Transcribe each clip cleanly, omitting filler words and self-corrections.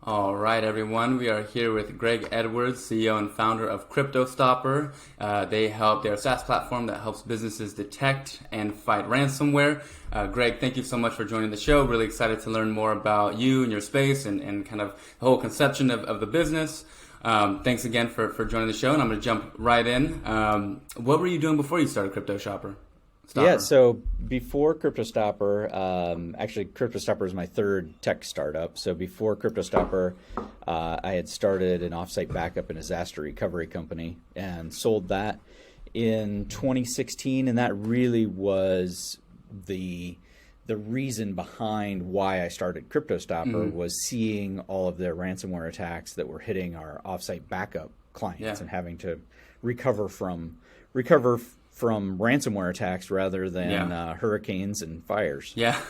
All right, everyone. We are here with Greg Edwards, CEO and founder of CryptoStopper. They're a SaaS platform that helps businesses detect and fight ransomware. Greg, thank you so much for joining the show. Really excited to learn more about you and your space and kind of the whole conception of the business. Thanks again for joining the show, and I'm going to jump right in. What were you doing before you started CryptoStopper? Yeah, so before CryptoStopper, actually CryptoStopper is my third tech startup. So before CryptoStopper, I had started an offsite backup and disaster recovery company and sold that in 2016, and that really was the reason behind why I started CryptoStopper was seeing all of the ransomware attacks that were hitting our offsite backup clients and having to recover from ransomware attacks rather than hurricanes and fires. Yeah.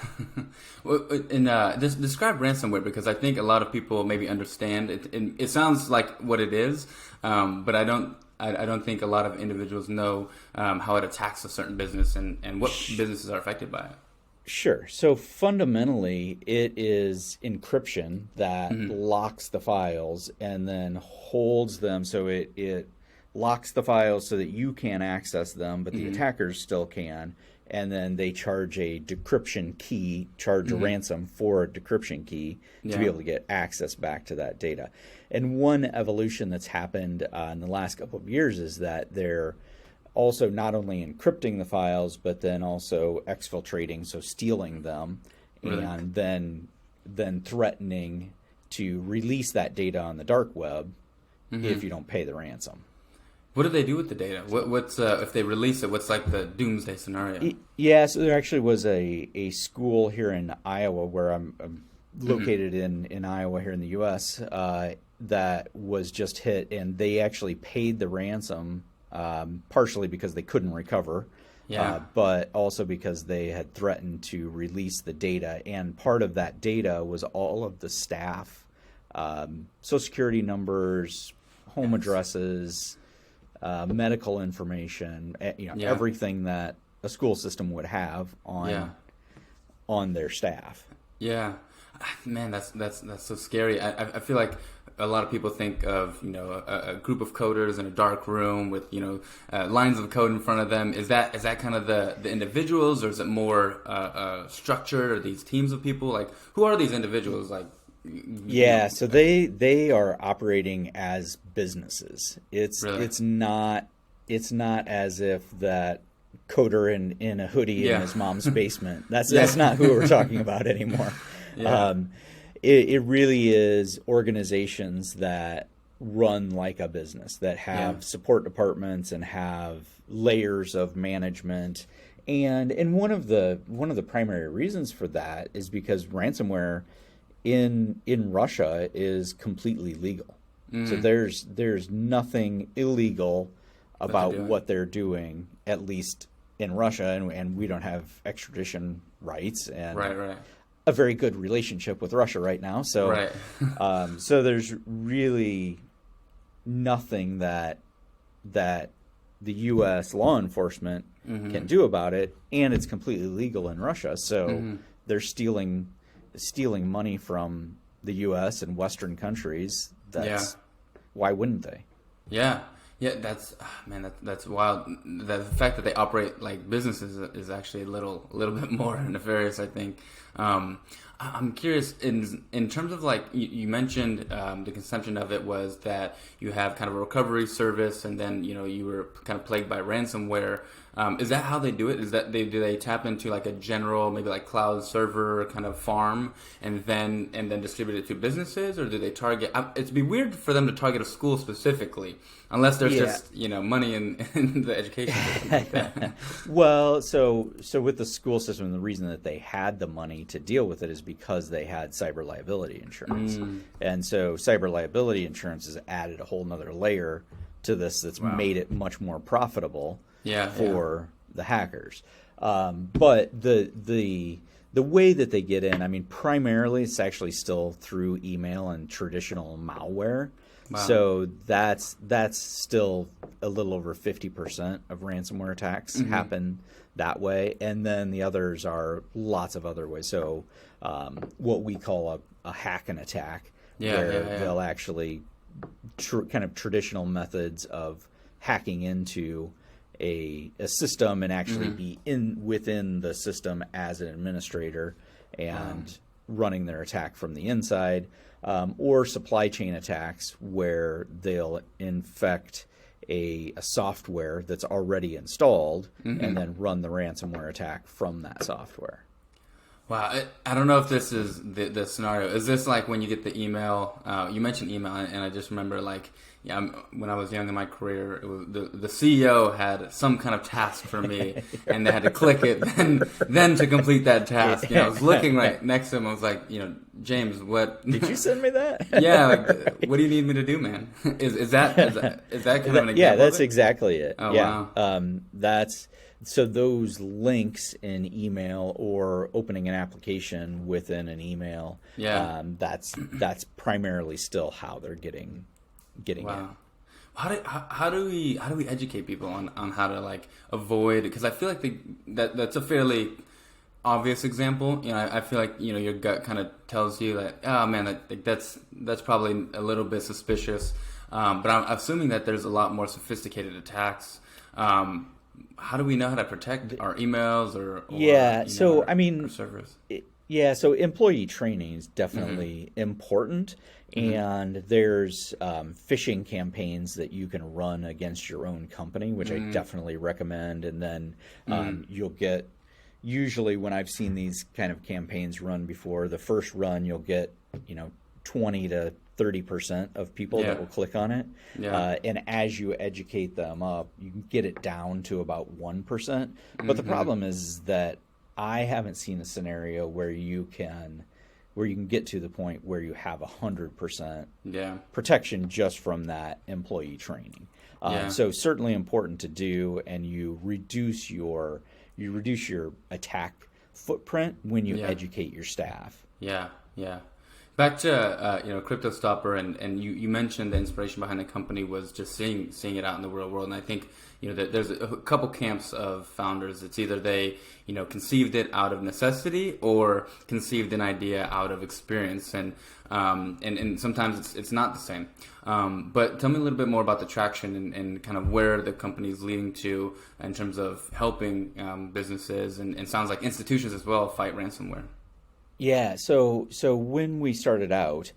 Describe ransomware, because I think a lot of people maybe understand it. It sounds like what it is, but I don't think a lot of individuals know how it attacks a certain business and what businesses are affected by it. Sure. So fundamentally, it is encryption that locks the files and then holds them. So it locks the files so that you can't access them, but the attackers still can. And then they charge a decryption key, a ransom for a decryption key to be able to get access back to that data. And one evolution that's happened in the last couple of years is that they're also not only encrypting the files, but then also exfiltrating, so stealing them, and then threatening to release that data on the dark web if you don't pay the ransom. What do they do with the data? What's if they release it? What's like the doomsday scenario? Yeah, so there actually was a school here in Iowa where I'm located in Iowa here in the U.S. That was just hit, and they actually paid the ransom partially because they couldn't recover, but also because they had threatened to release the data. And part of that data was all of the staff, social security numbers, home addresses, medical information, everything that a school system would have on their staff. Yeah, man, that's so scary. I feel like a lot of people think of a group of coders in a dark room with lines of code in front of them. Is that kind of the individuals, or is it more structured? Or these teams of people? Like, who are these individuals? Like, so they are operating as businesses. It's not as if that coder in a hoodie in his mom's basement. That's not who we're talking about anymore. It really is organizations that run like a business, that have support departments and have layers of management. And one of the primary reasons for that is because ransomware in Russia is completely legal. So there's nothing illegal about what they're doing, at least in Russia, and we don't have extradition rights and a very good relationship with Russia right now. So so there's really nothing that the U.S. law enforcement can do about it, and it's completely legal in Russia. So they're stealing money from the U.S. and Western countries. Why wouldn't they? That's wild. The fact that they operate like businesses is actually a little bit more nefarious, I think. I'm curious in terms of, like, you mentioned the conception of it was that you have kind of a recovery service, and then you were kind of plagued by ransomware. Is that how they do it? Is that do they tap into like a general, maybe like cloud server kind of farm and then distribute it to businesses, or do they target? It'd be weird for them to target a school specifically, unless there's just money in the education system like that. Well, so with the school system, the reason that they had the money to deal with it is because they had cyber liability insurance, and so cyber liability insurance has added a whole nother layer to this that's made it much more profitable for the hackers. But the way that they get in, I mean, primarily it's actually still through email and traditional malware. So that's still a little over 50% of ransomware attacks happen that way, and then the others are lots of other ways. So what we call a hack and attack, where they'll actually kind of traditional methods of hacking into a system and actually be within the system as an administrator and running their attack from the inside, or supply chain attacks where they'll infect a software that's already installed and then run the ransomware attack from that software. Wow, I don't know if this is the scenario. Is this like when you get the email? You mentioned email, and I just remember when I was young in my career, it was the CEO had some kind of task for me, and they had to click it, then to complete that task. I was looking right next to him. I was like, James, what did you send me that? What do you need me to do, man? Is that kind of an example? Yeah, that's exactly it. Oh, yeah, wow. So those links in email or opening an application within an email, that's primarily still how they're getting wow. in. How do we educate people on how to avoid? Because I feel like that's a fairly obvious example. I feel like your gut kind of tells you that, oh man, that's probably a little bit suspicious. But I'm assuming that there's a lot more sophisticated attacks. How do we know how to protect our emails or our servers? So employee training is definitely important, and there's phishing campaigns that you can run against your own company, which I definitely recommend. And then you'll get, usually when I've seen these kind of campaigns run before, the first run you'll get 20 to 30% of people that will click on it. And as you educate them up, you can get it down to about 1%. But the problem is that I haven't seen a scenario where you can get to the point where you have 100% protection just from that employee training. So certainly important to do, and you reduce your attack footprint when you educate your staff. Back to CryptoStopper, and you mentioned the inspiration behind the company was just seeing it out in the real world, and I think that there's a couple camps of founders. It's either they conceived it out of necessity or conceived an idea out of experience, and sometimes it's not the same. But tell me a little bit more about the traction and kind of where the company is leading to in terms of helping businesses and sounds like institutions as well fight ransomware. Yeah, so when we started out,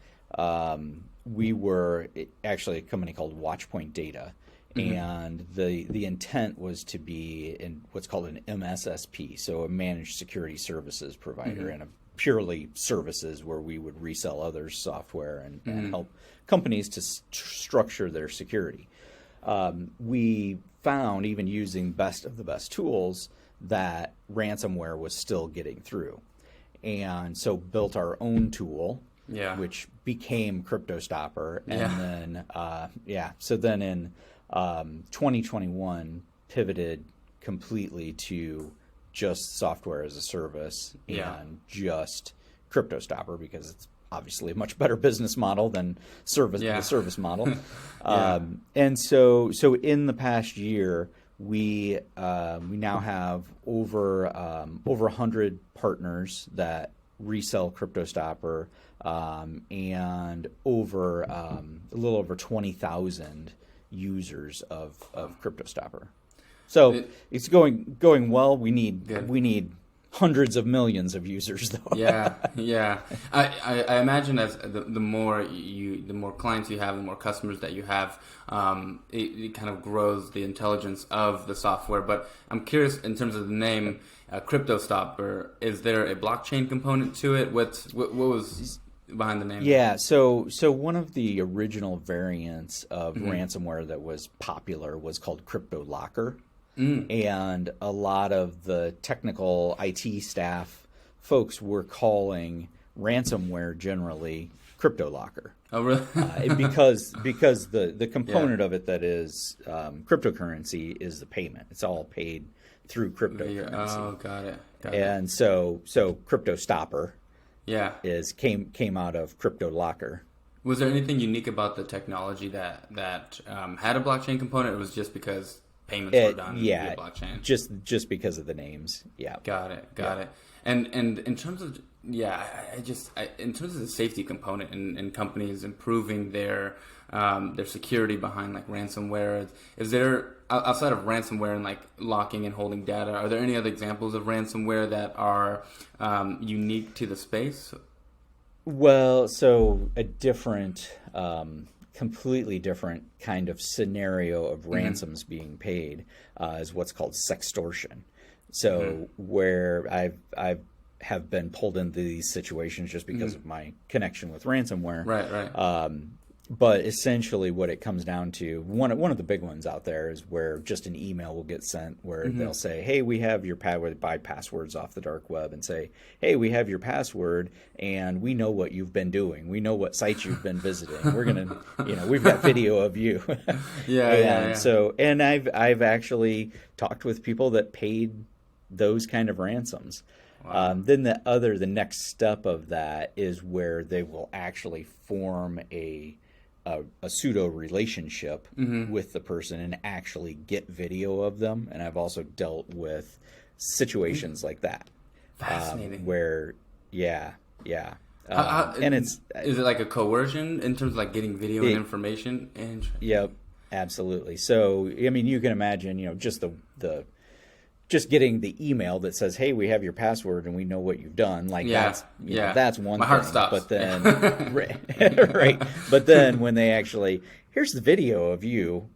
we were actually a company called Watchpoint Data, and the intent was to be in what's called an MSSP, so a managed security services provider, and a purely services where we would resell others' software and help companies to structure their security. We found, even using best of the best tools, that ransomware was still getting through. And so built our own tool, which became CryptoStopper. And then, so then in 2021, pivoted completely to just software as a service and just CryptoStopper, because it's obviously a much better business model than the service model. And so in the past year, we now have over 100 partners that resell CryptoStopper, and a little over 20,000 users of CryptoStopper. So it's going well. We need hundreds of millions of users, though. I imagine as the more clients you have, the more customers that you have, it kind of grows the intelligence of the software. But I'm curious, in terms of the name CryptoStopper, is there a blockchain component to it? What was behind the name? Yeah, so one of the original variants of ransomware that was popular was called CryptoLocker. And a lot of the technical IT staff folks were calling ransomware generally CryptoLocker. Oh, really? because the component of it that is cryptocurrency is the payment. It's all paid through cryptocurrency. Oh, got it. And so CryptoStopper came out of CryptoLocker. Was there anything unique about the technology that had a blockchain component? Or was it just because payments were done via blockchain. Just because of the names. Yeah. Got it. And in terms of in terms of the safety component and companies improving their security behind like ransomware, is there, outside of ransomware and like locking and holding data, are there any other examples of ransomware that are unique to the space? Well, so a completely different kind of scenario of ransoms being paid is what's called sextortion. So where I have been pulled into these situations just because of my connection with ransomware. Right. But essentially what it comes down to, one of the big ones out there is where just an email will get sent where they'll say, hey, we have your password, buy passwords off the dark web and say, hey, we have your password and we know what you've been doing. We know what sites you've been visiting. We're going to, we've got video of you. Yeah. So, and I've actually talked with people that paid those kind of ransoms. Wow. Then the next step of that is where they will actually form a pseudo relationship with the person and actually get video of them. And I've also dealt with situations like that. Fascinating. Where, yeah. And is it like a coercion in terms of like getting video and information? Yep, absolutely. So, I mean, you can imagine, just getting the email that says, hey, we have your password and we know what you've done. Like that's one thing. My heart stops. But then, right. But then when they actually, here's the video of you,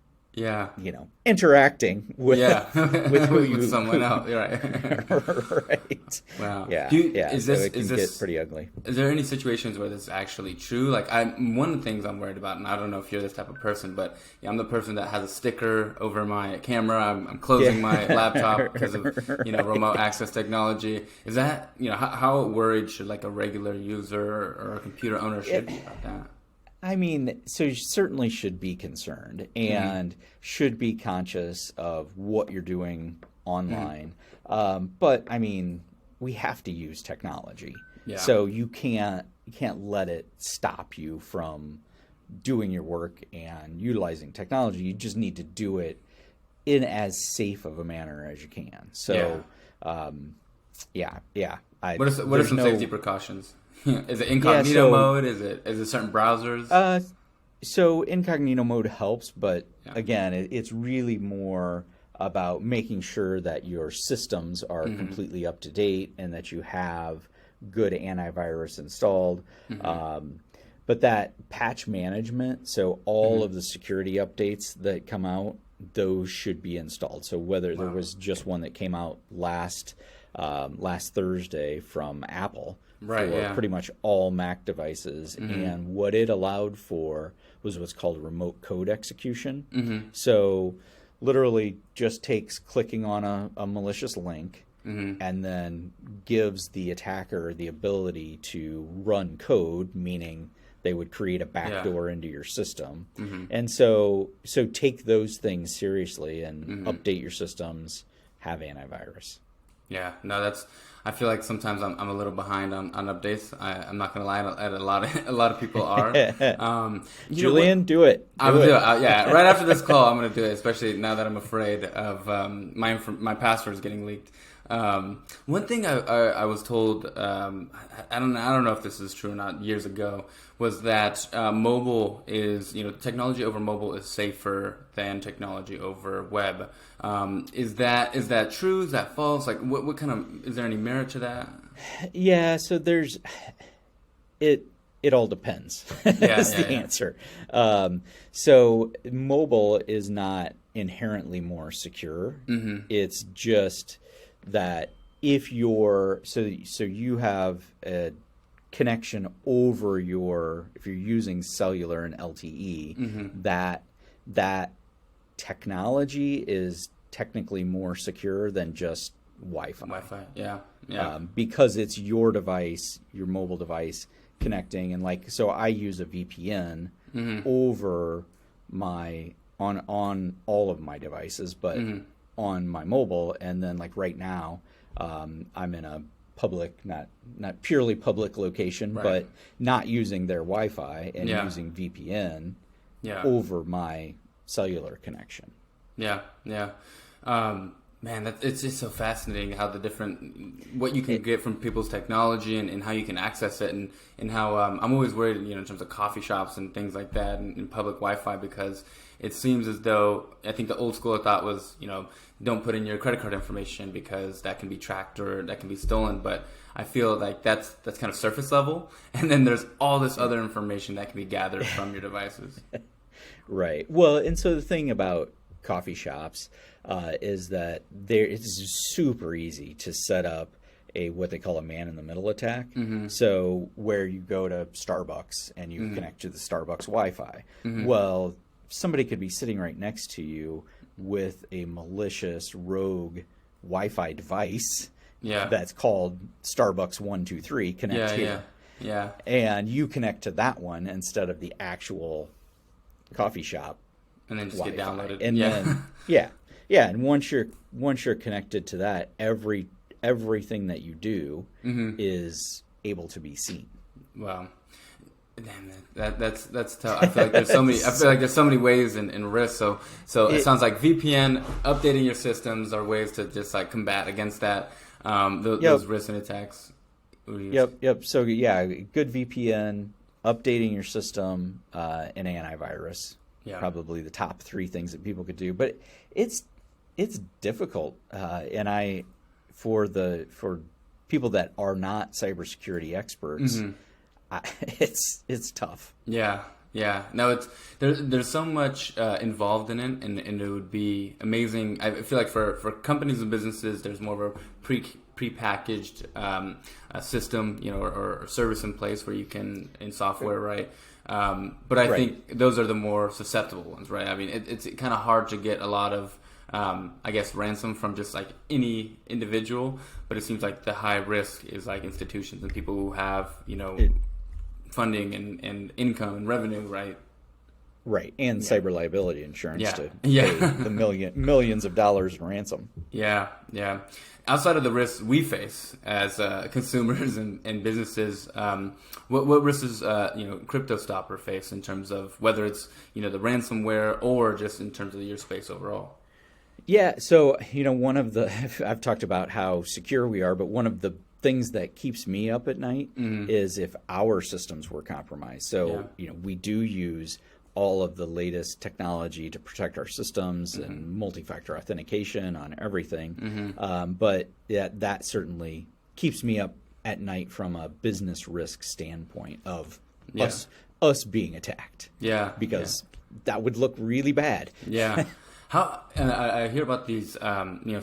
interacting with who you, with someone else. Right. Right. Wow. Yeah. So it can get pretty ugly. Is there any situations where this is actually true? Like one of the things I'm worried about, and I don't know if you're this type of person, but I'm the person that has a sticker over my camera. I'm closing my laptop because of remote access technology. Is that how worried should like a regular user or a computer owner should be about that? I mean, so you certainly should be concerned and should be conscious of what you're doing online. But I mean, we have to use technology. Yeah. So you can't let it stop you from doing your work and utilizing technology. You just need to do it in as safe of a manner as you can. So, what are some safety precautions? Is it incognito mode? Is it certain browsers? So incognito mode helps, but again, it's really more about making sure that your systems are completely up to date and that you have good antivirus installed. But that patch management, so all of the security updates that come out, those should be installed. So whether there was just one that came out last Thursday from Apple, for pretty much all Mac devices, and what it allowed for was what's called remote code execution. So literally just takes clicking on a malicious link and then gives the attacker the ability to run code, meaning they would create a backdoor into your system. And so take those things seriously and update your systems, have antivirus. Yeah, no, I feel like sometimes I'm a little behind on updates. I'm not gonna lie, a lot of people are. Julian, do it. I'm gonna do it. Yeah, right after this call, I'm gonna do it. Especially now that I'm afraid of my passwords getting leaked. One thing I was told, I don't know if this is true or not, years ago, was that mobile is, technology over mobile is safer than technology over web. Is that true? Is that false? Like, what kind of, is there any merit to that? Yeah, so it all depends. That's the answer. So mobile is not inherently more secure. It's just that if you have a connection over if you're using cellular and LTE, that technology is technically more secure than just Wi-Fi. Because it's your device, your mobile device connecting, and so I use a VPN over on all of my devices, but on my mobile, and then right now I'm in a public, not purely public location, but not using their Wi-Fi and using VPN over my cellular connection. Yeah, yeah. Man, it's just so fascinating how what you can get from people's technology and how you can access it and how I'm always worried, in terms of coffee shops and things like that and public Wi-Fi, because it seems as though, I think the old school thought was, don't put in your credit card information because that can be tracked or that can be stolen. But I feel like that's kind of surface level. And then there's all this other information that can be gathered from your devices. Right. Well, and so the thing about coffee shops is that it's super easy to set up what they call a man-in-the-middle attack. So where you go to Starbucks and you connect to the Starbucks Wi-Fi. Well, somebody could be sitting right next to you with a malicious rogue Wi-Fi device that's called Starbucks 123 connect here. Yeah. And you connect to that one instead of the actual coffee shop. And then just Wi-Fi. get downloaded. And then and once you're connected to that, everything that you do is able to be seen. Wow. Damn, that's tough. I feel like there's so many ways and risks. So it sounds like VPN, updating your systems are ways to just like combat against that those risks and attacks. Yep. So good VPN, updating your system, and antivirus. Probably the top 3 things that people could do. But it's difficult, and for people that are not cybersecurity experts. It's tough. Yeah. No, there's so much involved in it, and it would be amazing. I feel like for companies and businesses, there's more of a pre-packaged system, or service in place where you can in software, right? But I think those are the more susceptible ones, right? I mean, it's kind of hard to get a lot of I guess ransom from just like any individual, but it seems like the high risk is like institutions and people who have funding and income and revenue, right? Right, and cyber liability insurance to pay the millions of dollars in ransom. Yeah. Outside of the risks we face as consumers and businesses, what risks does CryptoStopper face in terms of whether it's the ransomware or just in terms of your space overall? Yeah, so one of the I've talked about how secure we are, but one of the things that keeps me up at night is if our systems were compromised. So we do use all of the latest technology to protect our systems and multi-factor authentication on everything. But that certainly keeps me up at night from a business risk standpoint of us being attacked. Because that would look really bad. And I hear about these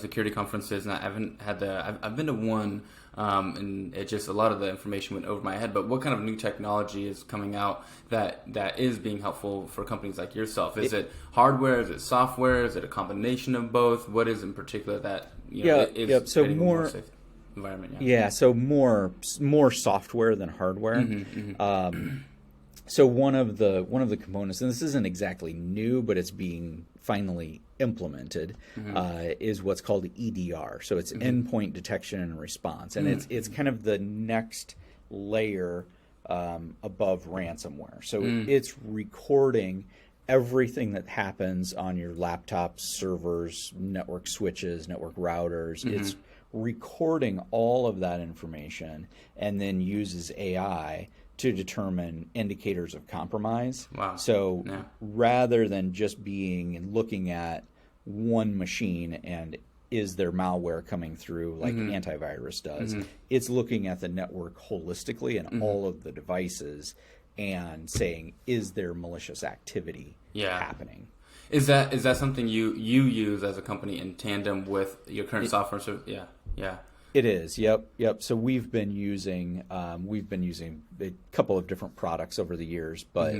security conferences, and I've been to one. And it just, a lot of the information went over my head. But what kind of new technology is coming out that is being helpful for companies like yourself? Is it hardware? Is it software? Is it a combination of both? What is in particular that is so creating a more safe environment? So more software than hardware. So one of the components, and this isn't exactly new, but it's being finally implemented, is what's called EDR. So it's endpoint detection and response, and it's kind of the next layer above ransomware. So it's recording everything that happens on your laptops, servers, network switches, network routers. It's recording all of that information and then uses AI to determine indicators of compromise. Wow. So rather than just looking at one machine and is there malware coming through like antivirus does, it's looking at the network holistically and all of the devices and saying, is there malicious activity happening? Is that something you use as a company in tandem with your current software? Yeah. It is. Yep. So we've been using a couple of different products over the years, but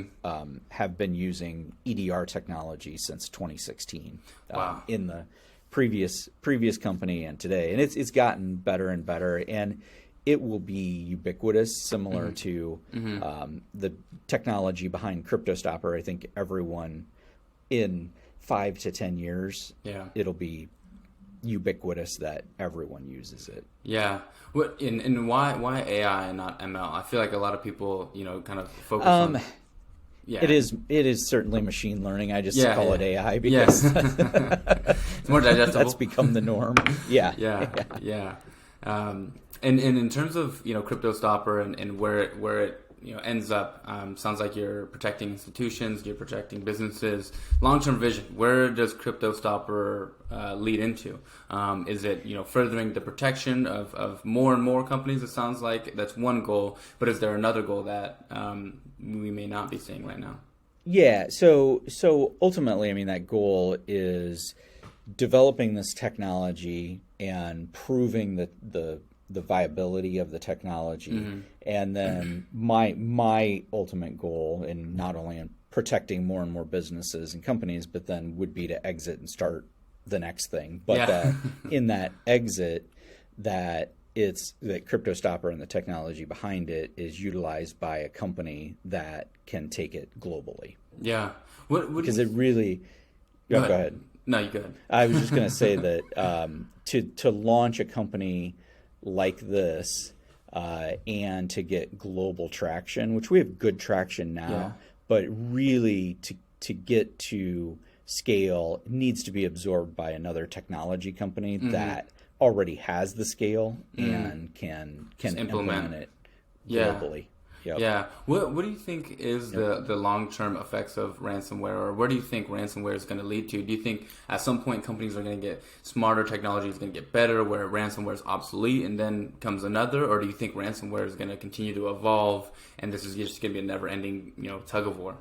have been using EDR technology since 2016. Wow. In the previous company and today, and it's gotten better and better, and it will be ubiquitous, similar to the technology behind CryptoStopper. I think everyone in 5 to 10 years, it'll be ubiquitous that everyone uses it. Yeah. What and why AI and not ML? I feel like a lot of people, kind of focus on. Yeah. It is certainly machine learning. I just call it AI because it's more digestible. That's become the norm. Yeah. And in terms of CryptoStopper and where it ends up, sounds like you're protecting institutions, you're protecting businesses. Long-term vision, where does CryptoStopper lead into? Is it furthering the protection of more and more companies? It sounds like that's one goal, but is there another goal that we may not be seeing right now? Yeah. So ultimately, I mean, that goal is developing this technology and proving the viability of the technology. Mm-hmm. And then my ultimate goal, in not only in protecting more and more businesses and companies, but then would be to exit and start the next thing. But that in that exit, that CryptoStopper and the technology behind it is utilized by a company that can take it globally. Yeah. Because it really... Go ahead. No, you go ahead. I was just going to say that to launch a company like this and to get global traction, which we have good traction now, but really to get to scale needs to be absorbed by another technology company that already has the scale and can implement it globally. Yep. Yeah. What do you think is the long-term effects of ransomware, or where do you think ransomware is going to lead to? Do you think at some point companies are going to get smarter, technology is going to get better, where ransomware is obsolete and then comes another? Or do you think ransomware is going to continue to evolve and this is just going to be a never-ending tug of war?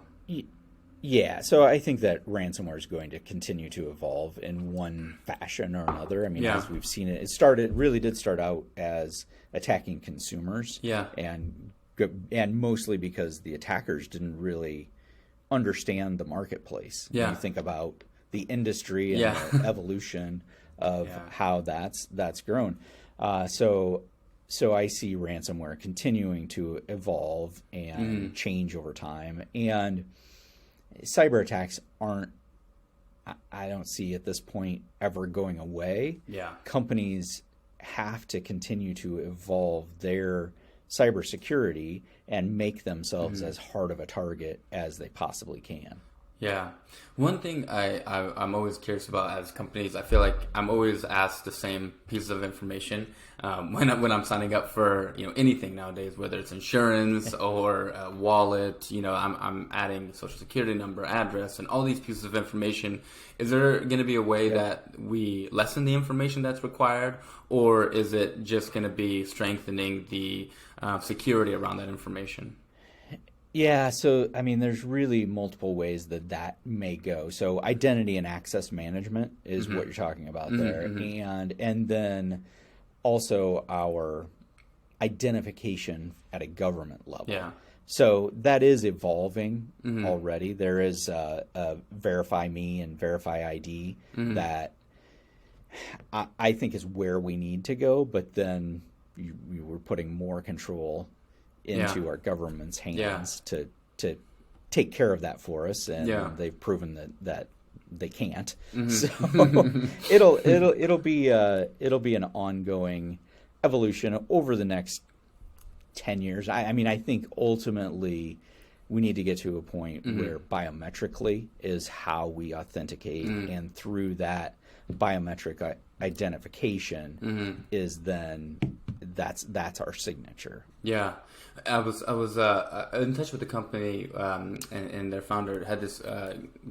Yeah, so I think that ransomware is going to continue to evolve in one fashion or another. I mean, as we've seen it, really did start out as attacking consumers. Yeah. And mostly because the attackers didn't really understand the marketplace. Yeah. When you think about the industry and the evolution of how that's grown. So I see ransomware continuing to evolve and change over time. And cyber attacks I don't see at this point ever going away. Yeah. Companies have to continue to evolve their cybersecurity and make themselves as hard of a target as they possibly can. Yeah. One thing I'm always curious about as companies, I feel like I'm always asked the same pieces of information when I'm signing up for anything nowadays, whether it's insurance or a wallet. I'm adding social security number, address, and all these pieces of information. Is there going to be a way that we lessen the information that's required, or is it just going to be strengthening the security around that information? Yeah, so I mean, there's really multiple ways that may go. So identity and access management is what you're talking about there, and then also our identification at a government level. Yeah. So that is evolving already. There is Verify Me and Verify ID that I think is where we need to go, but then we were putting more control into our government's hands to take care of that for us, and they've proven that they can't. So it'll be an ongoing evolution over the next 10 years. I mean, I think ultimately we need to get to a point where biometrically is how we authenticate, and through that biometric identification is then that's our signature. Yeah. I was in touch with the company, and their founder had this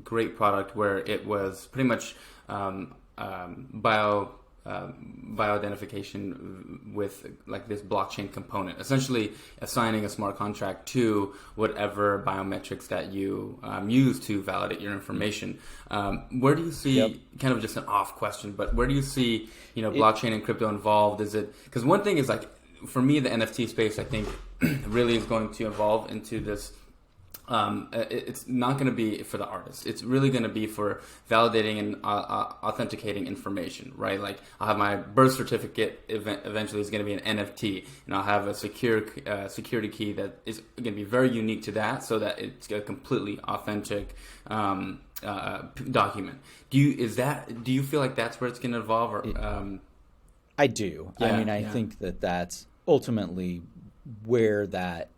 great product where it was pretty much bio-identification with like this blockchain component, essentially assigning a smart contract to whatever biometrics that you use to validate your information. Where do you see, kind of just an off question, but where do you see blockchain and crypto involved? Is it, because one thing is like, for me, the NFT space, I think, really is going to evolve into this. It's not going to be for the artists. It's really going to be for validating and authenticating information, right? Like I'll have my birth certificate eventually is going to be an NFT, and I'll have a security key that is going to be very unique to that, so that it's a completely authentic document. Do you feel like that's where it's going to evolve? Or, I do. I mean, I think that's ultimately where that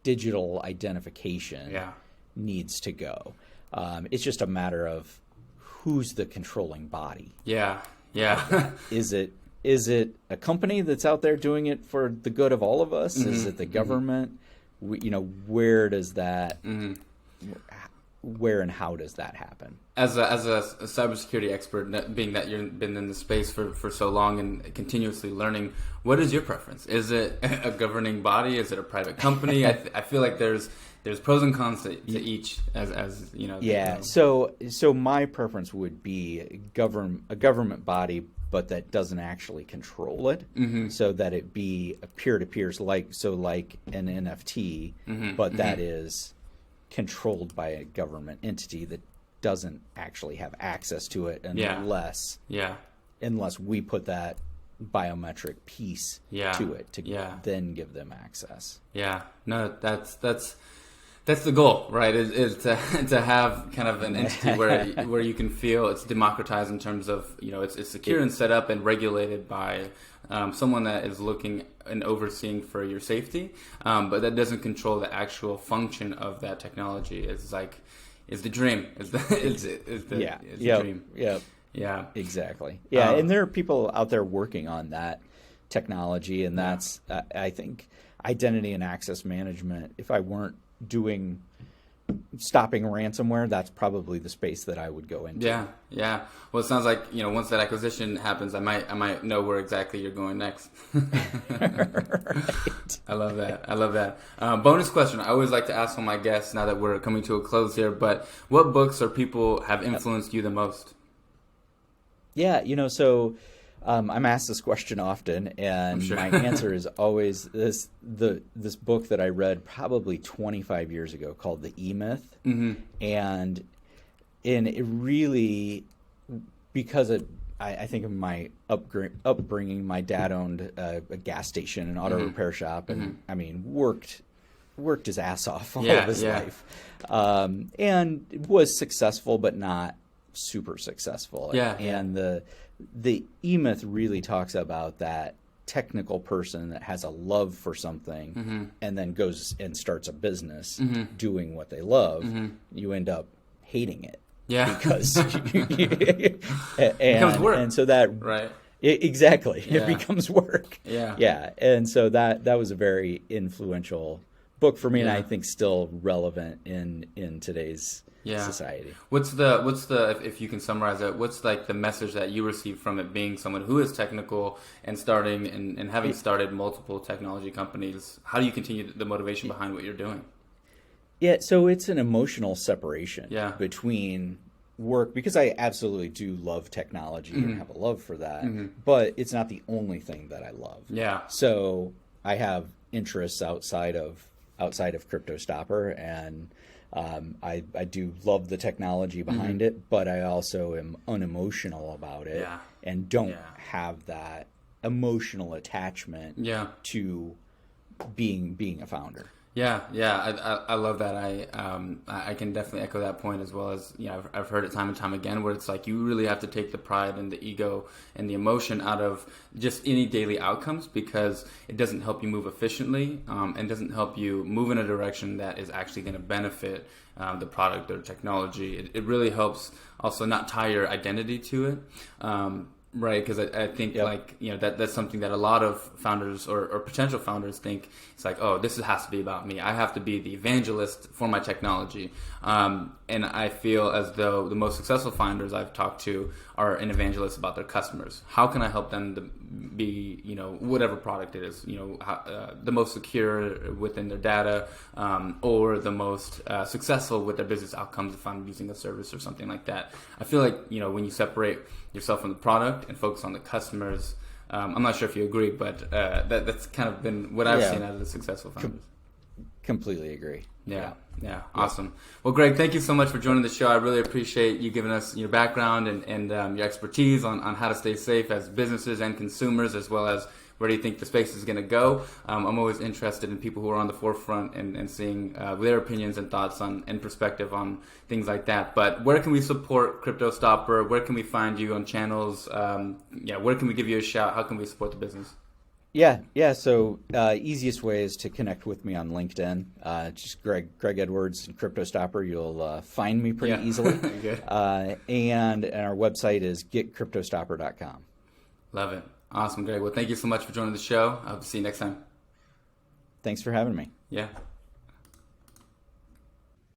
digital identification needs to go. It's just a matter of who's the controlling body. Yeah. Is it a company that's out there doing it for the good of all of us? Mm-hmm. Is it the government? Where does that? Mm-hmm. Where and how does that happen? As a cybersecurity expert, being that you've been in the space for so long and continuously learning, what is your preference? Is it a governing body? Is it a private company? I feel like there's pros and cons to each, as you know. Yeah. So my preference would be a government body, but that doesn't actually control it, so that it be a peer-to-peer, like an NFT, but that is controlled by a government entity that doesn't actually have access to it unless we put that biometric piece to it to then give them access. Yeah. No, that's the goal, right? Is to have kind of an entity where you can feel it's democratized in terms of, it's secure and set up and regulated by someone that is looking and overseeing for your safety, but that doesn't control the actual function of that technology. It's the dream. Is the dream. Yeah. Exactly. Yeah, and there are people out there working on that technology, and that's I think identity and access management. If I weren't stopping ransomware, that's probably the space that I would go into. Yeah. Well, it sounds like, once that acquisition happens, I might know where exactly you're going next. Right. I love that. Bonus question. I always like to ask all my guests now that we're coming to a close here, but what books or people have influenced you the most? Yeah, so I'm asked this question often, and sure. my answer is always this book that I read probably 25 years ago called The E-Myth. And it really, because I think of my upbringing, my dad owned a gas station, an auto repair shop, and I mean worked his ass off all of his life, and was successful but not super successful. And the E-Myth really talks about that technical person that has a love for something and then goes and starts a business doing what they love. You end up hating it. Because it becomes work. And so that right. Exactly. It becomes work. Yeah. And so that was a very influential book for me, and I think still relevant in today's society. What's the if you can summarize it, what's like the message that you received from it, being someone who is technical and starting and having started multiple technology companies? How do you continue the motivation behind what you're doing? Yeah, so it's an emotional separation between work, because I absolutely do love technology and have a love for that, but it's not the only thing that I love. So I have interests outside of CryptoStopper, and I do love the technology behind it, but I also am unemotional about it and don't have that emotional attachment to being a founder. I love that. I can definitely echo that point, as well as I've heard it time and time again, where it's like you really have to take the pride and the ego and the emotion out of just any daily outcomes, because it doesn't help you move efficiently and doesn't help you move in a direction that is actually going to benefit the product or technology. It really helps also not tie your identity to it. Right, because I think that's something that a lot of founders or potential founders think. It's like, oh, this has to be about me. I have to be the evangelist for my technology. And I feel as though the most successful founders I've talked to are an evangelist about their customers. How can I help them to be, whatever product it is, the most secure within their data, or the most successful with their business outcomes if I'm using a service or something like that. I feel like, when you separate yourself from the product and focus on the customers, I'm not sure if you agree, but that's kind of been what I've seen out of the successful founders. Completely agree. Yeah. Awesome. Well, Greg, thank you so much for joining the show. I really appreciate you giving us your background and your expertise on how to stay safe as businesses and consumers, as well as where do you think the space is going to go. I'm always interested in people who are on the forefront and seeing their opinions and thoughts and perspective on things like that. But where can we support CryptoStopper? Where can we find you on channels? Where can we give you a shout? How can we support the business? Yeah. So easiest way is to connect with me on LinkedIn. Just Greg Edwards and CryptoStopper. You'll find me pretty easily. Good. And our website is getcryptostopper.com. Love it. Awesome, Greg. Well, thank you so much for joining the show. I'll see you next time. Thanks for having me. Yeah.